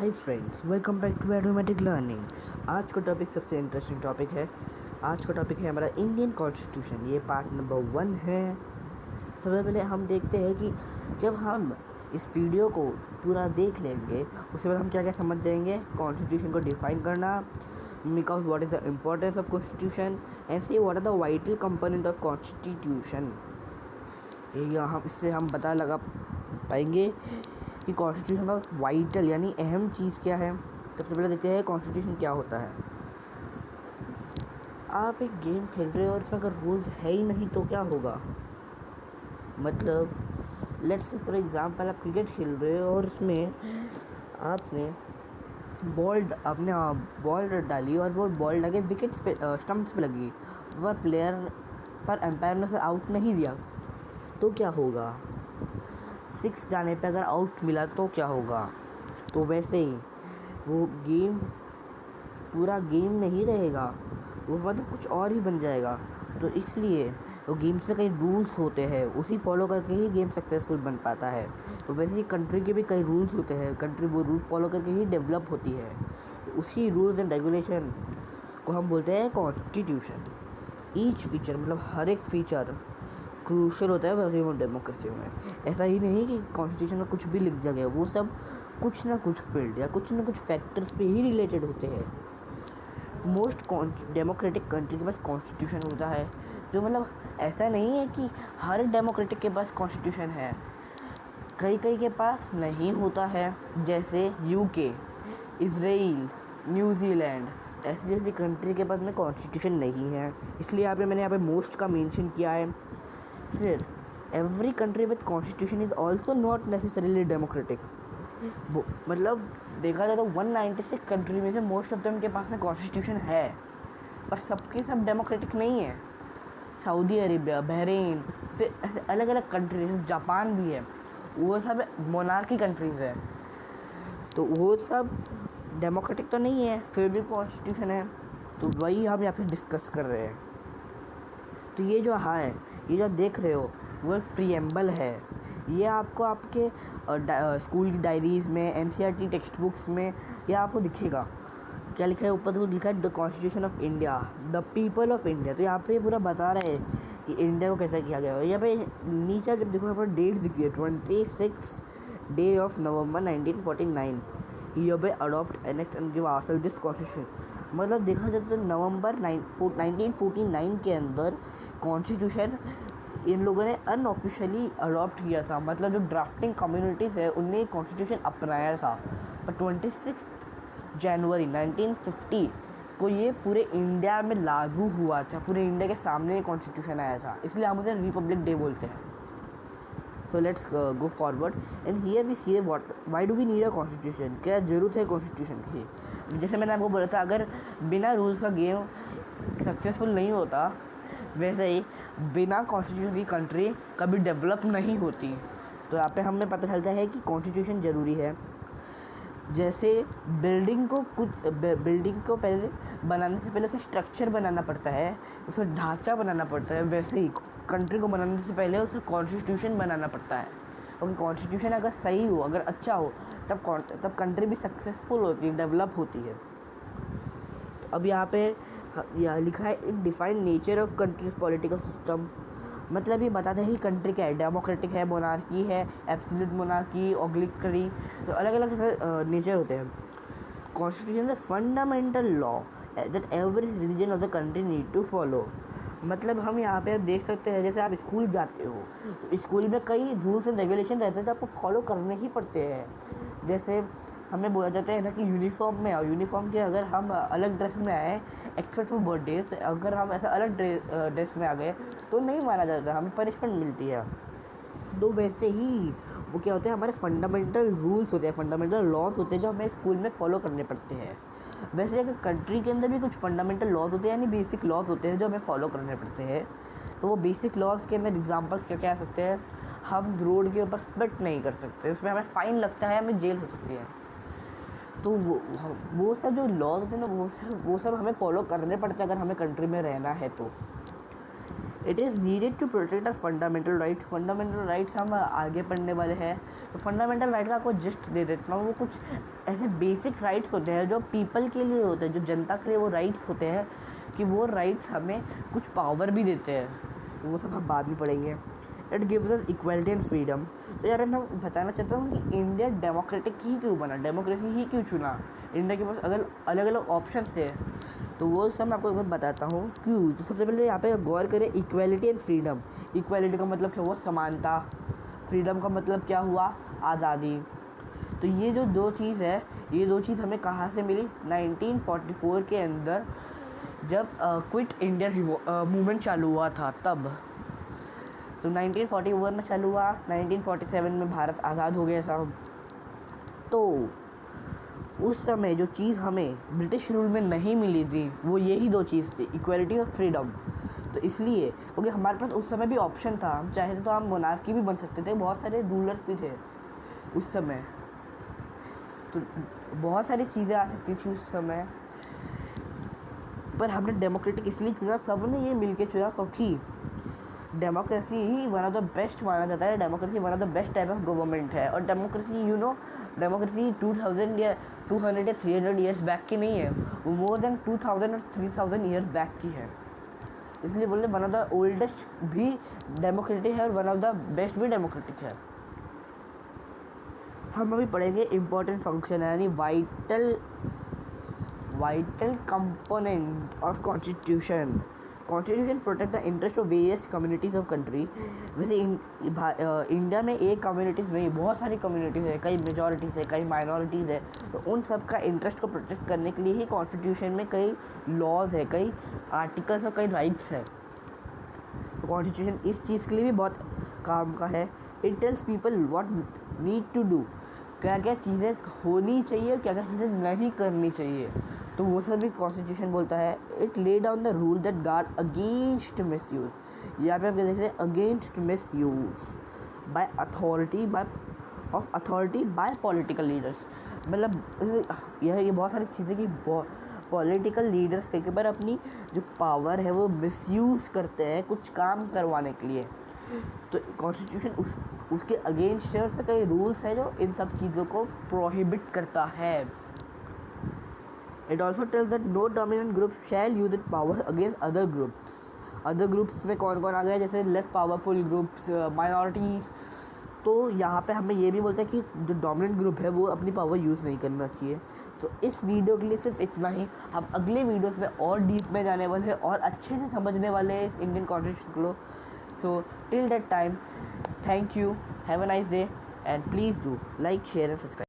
Hi friends, welcome back to Adomatic learning. आज का topic सबसे इंटरेस्टिंग टॉपिक है। आज का टॉपिक है हमारा इंडियन कॉन्स्टिट्यूशन। ये पार्ट नंबर 1 है। सबसे पहले हम देखते हैं कि जब हम इस वीडियो को पूरा देख लेंगे उसके बाद हम क्या क्या समझ जाएंगे। कॉन्स्टिट्यूशन को डिफाइन करना, make out what is the importance of constitution and see what are the vital component of constitution. यहाँ इससे हम पता लगा पाएंगे कि कॉन्स्टिट्यूशन का वाइटल यानी अहम चीज़ क्या है। सबसे पहले देखते हैं कॉन्स्टिट्यूशन क्या होता है। आप एक गेम खेल रहे हो और इसमें अगर रूल्स है ही नहीं तो क्या होगा। मतलब लेट्स से फॉर एग्जांपल आप क्रिकेट खेल रहे हो और उसमें आपने बॉल डाली और वो बॉल लगे विकेट्स पे, स्टंप्स पे लगी, वह प्लेयर पर एम्पायर ने उसे आउट नहीं दिया तो क्या होगा। 6 जाने पे अगर आउट मिला तो क्या होगा। तो वैसे ही वो गेम पूरा गेम नहीं रहेगा, वो मतलब कुछ और ही बन जाएगा। तो इसलिए वो गेम्स में कई रूल्स होते हैं, उसी फॉलो करके ही गेम सक्सेसफुल बन पाता है। तो वैसे ही कंट्री के भी कई रूल्स होते हैं, कंट्री वो रूल्स फॉलो करके ही डेवलप होती है। तो उसी रूल्स एंड रेगुलेशन को हम बोलते हैं कॉन्स्टिट्यूशन। ईच फीचर मतलब हर एक फीचर क्रूशल होता है ह्यूमन डेमोक्रेसी में। ऐसा ही नहीं कि कॉन्स्टिट्यूशन में कुछ भी लिख दिया गया, वो सब कुछ ना कुछ फील्ड या कुछ ना कुछ फैक्टर्स पे ही रिलेटेड होते हैं। मोस्ट डेमोक्रेटिक कंट्री के पास कॉन्स्टिट्यूशन होता है, जो मतलब ऐसा नहीं है कि हर डेमोक्रेटिक के पास कॉन्स्टिट्यूशन है, कई के पास नहीं होता है। जैसे यूके, इजराइल, न्यूजीलैंड ऐसी कंट्री के पास में कॉन्स्टिट्यूशन नहीं है, इसलिए मैंने यहाँ पे मोस्ट का मेंशन किया है। फिर every country with constitution is also not necessarily democratic. मतलब देखा जाए तो 196 कंट्री में से मोस्ट ऑफ देम के पास में कॉन्स्टिट्यूशन है, पर सबके सब डेमोक्रेटिक नहीं है। सऊदी अरेबिया, बहरीन, फिर ऐसे अलग अलग कंट्री जैसे जापान भी है, वो सब मोनार्की कंट्रीज़ है। तो वो सब डेमोक्रेटिक तो नहीं है, फिर भी कॉन्स्टिट्यूशन है। तो वही हम यहाँ पे डिस्कस कर रहे हैं। तो ये जो है, ये जो देख रहे हो वो एक प्रीएम्बल है। ये आपको आपके स्कूल की डायरीज़ में, एनसीईआरटी टेक्स्ट बुक्स में ये आपको दिखेगा। क्या लिखा है ऊपर, तो लिखा है the constitution of India, the people of India. तो यहाँ पे पूरा बता रहे हैं कि इंडिया को कैसा किया गया है। यहाँ पे नीचे जब देखो यहाँ पर डेट दिखी है 26 डे ऑफ नवंबर 1949, ये पे adopt enact and give ourself this constitution. मतलब देखा जाए तो नवंबर 1949 के अंदर कॉन्स्टिट्यूशन इन लोगों ने अनऑफिशियली अडॉप्ट किया था। मतलब जो ड्राफ्टिंग कम्युनिटीज़ है उनने कॉन्स्टिट्यूशन अपनाया था, पर 26 जनवरी 1950 को ये पूरे इंडिया में लागू हुआ था। पूरे इंडिया के सामने कॉन्स्टिट्यूशन आया था, इसलिए हम उसे रिपब्लिक डे बोलते हैं। So let's go forward and here we see why do we need a constitution. क्या ज़रूरत है कॉन्स्टिट्यूशन की। जैसे मैंने आपको बोला था, अगर बिना रूल्स का गेम सक्सेसफुल नहीं होता, वैसे ही बिना कॉन्स्टिट्यूशन की कंट्री कभी डेवलप नहीं होती। तो यहाँ पे हमें पता चलता है कि कॉन्स्टिट्यूशन ज़रूरी है। जैसे बिल्डिंग को पहले बनाने से पहले उसे स्ट्रक्चर बनाना पड़ता है, उसे ढांचा बनाना पड़ता है, वैसे ही कंट्री को बनाने से पहले उसे कॉन्स्टिट्यूशन बनाना पड़ता है। क्योंकि कॉन्स्टिट्यूशन अगर सही हो, अगर अच्छा हो, तब कंट्री भी सक्सेसफुल होती है, डेवलप होती है। अब यहाँ पे यह लिखा है it define nature of countries political system. मतलब ये बताते हैं कि कंट्री क्या है, डेमोक्रेटिक है, मोनार्की है, एब्सोल्यूट मोनार्की, ऑग्लिकरी, तो अलग अलग नेचर होते हैं। Constitution is fundamental law that every citizen of the country need to follow. मतलब हम यहाँ पे देख सकते हैं, जैसे आप स्कूल जाते हो तो स्कूल में कई रूल्स एंड रेगुलेशन रहते हैं तो आपको फॉलो करने ही पड़ते हैं। जैसे हमें बोला जाता है ना कि यूनिफॉर्म में आओ, यूनिफॉर्म के अगर हम अलग ड्रेस में आए एक्सेप्ट फॉर बर्थडेज, अगर हम ऐसा अलग ड्रेस में आ गए तो नहीं माना जाता, हमें पनिशमेंट मिलती है। तो वैसे ही वो क्या होते हैं, हमारे फंडामेंटल रूल्स होते हैं, फंडामेंटल लॉज होते हैं जो हमें स्कूल में फॉलो करने पड़ते हैं। वैसे अगर कंट्री के अंदर भी कुछ फंडामेंटल लॉज होते हैं, यानी बेसिक लॉज होते हैं जो हमें फॉलो करने पड़ते हैं। तो वो बेसिक लॉज के अंदर एग्जांपल्स क्या क्या आ सकते हैं। हम रोड के ऊपर स्पिट नहीं कर सकते, उसमें हमें फ़ाइन लगता है, हमें जेल हो सकती है। तो वो सब जो लॉज होते हैं ना, वो सब हमें फॉलो करने पड़ते हैं अगर हमें कंट्री में रहना है तो। It is needed to protect our fundamental right. Fundamental rights हम आगे पढ़ने वाले हैं, तो फंडामेंटल राइट का आपको जस्ट दे देता हूँ। वो कुछ ऐसे बेसिक राइट्स होते हैं जो पीपल के लिए होते हैं, जो जनता के लिए वो राइट्स होते हैं, कि वो राइट्स हमें कुछ पावर भी देते हैं, तो वो सब हम बाद में पढ़ेंगे। It gives us equality and freedom. तो यार मैं बताना चाहता हूँ कि इंडिया डेमोक्रेटिक ही क्यों बना, डेमोक्रेसी ही क्यों चुना। इंडिया के पास अगर अलग अलग ऑप्शन थे, तो वो सब मैं आपको एक बार बताता हूँ क्यों। तो सबसे पहले यहाँ पे गौर करें, इक्वालिटी एंड फ्रीडम। इक्वालिटी का मतलब क्या हुआ, समानता। फ्रीडम का मतलब क्या हुआ, आज़ादी। तो ये जो दो चीज़ है, ये दो चीज़ हमें कहाँ से मिली, 1944 के अंदर, जब क्विट इंडिया मूवमेंट चालू हुआ था तब। तो 1941 में चालू हुआ, 1947 में भारत आज़ाद हो गया साहब। तो उस समय जो चीज़ हमें ब्रिटिश रूल में नहीं मिली थी, वो यही दो चीज़ थी, इक्वालिटी और फ्रीडम। तो इसलिए क्योंकि हमारे पास उस समय भी ऑप्शन था, हम चाहे तो हम मोनार्की भी बन सकते थे, बहुत सारे रूलर्स भी थे उस समय, तो बहुत सारी चीज़ें आ सकती थी उस समय। पर हमने डेमोक्रेटिक इसलिए चुना, सब ने ये मिलके चुना, क्योंकि democracy he one of the best माना जाता है। Democracy one of the best type of government है। और डेमोक्रेसी डेमोक्रेसी 2000 या 200 या 300 ईयर्स बैक की नहीं है, वो मोर देन 2000 और 3000 ईयर्स बैक की है। इसलिए बोलते वन ऑफ द ओल्डेस्ट भी डेमोक्रेटिक है और वन ऑफ द बेस्ट भी डेमोक्रेटिक है। हम अभी पढ़ेंगे इम्पोर्टेंट फंक्शन है, यानी vital component of constitution. Constitution protect the interest of various communities of country. वैसे इंडिया में एक कम्युनिटीज़ नहीं, बहुत सारी कम्युनिटीज़ है, कई मेजॉरिटीज़ है, कई माइनॉरिटीज़ है, तो उन सब का इंटरेस्ट को प्रोटेक्ट करने के लिए ही कॉन्स्टिट्यूशन में कई लॉज है, कई आर्टिकल्स और कई राइट्स है। तो कॉन्स्टिट्यूशन इस चीज़ के लिए भी बहुत काम का है। It tells people what need to do, क्या क्या चीज़ें होनी चाहिए, क्या क्या चीज़ें नहीं करनी चाहिए, तो वो सब भी कॉन्स्टिट्यूशन बोलता है। It lay down the rule that guard against miss use. यहाँ पे आप देख रहे हैं, against miss use by authority bye political leaders. मतलब ये बहुत सारी चीज़ें कि पॉलिटिकल लीडर्स कई बार अपनी जो पावर है वो मिसयूज़ करते हैं कुछ काम करवाने के लिए। तो कॉन्स्टिट्यूशन उसके अगेंस्ट है, उसमें कई रूल्स हैं जो इन सब चीज़ों को प्रोहिबिट करता है। It also tells that no dominant group shall use its power against other groups. Other groups में कौन कौन आ गया, जैसे लेस पावरफुल ग्रुप्स, माइनॉरिटीज़। तो यहाँ पे हमें ये भी बोलता है कि जो डोमिनेंट ग्रुप है वो अपनी पावर यूज़ नहीं करना चाहिए। तो इस वीडियो के लिए सिर्फ इतना ही। हम अगले वीडियोस में और डीप में जाने वाले हैं और अच्छे से समझने वाले हैं इस इंडियन कॉन्स्टिट्यूशन को। So till that time, thank you, have a nice day, and please do like, share and subscribe.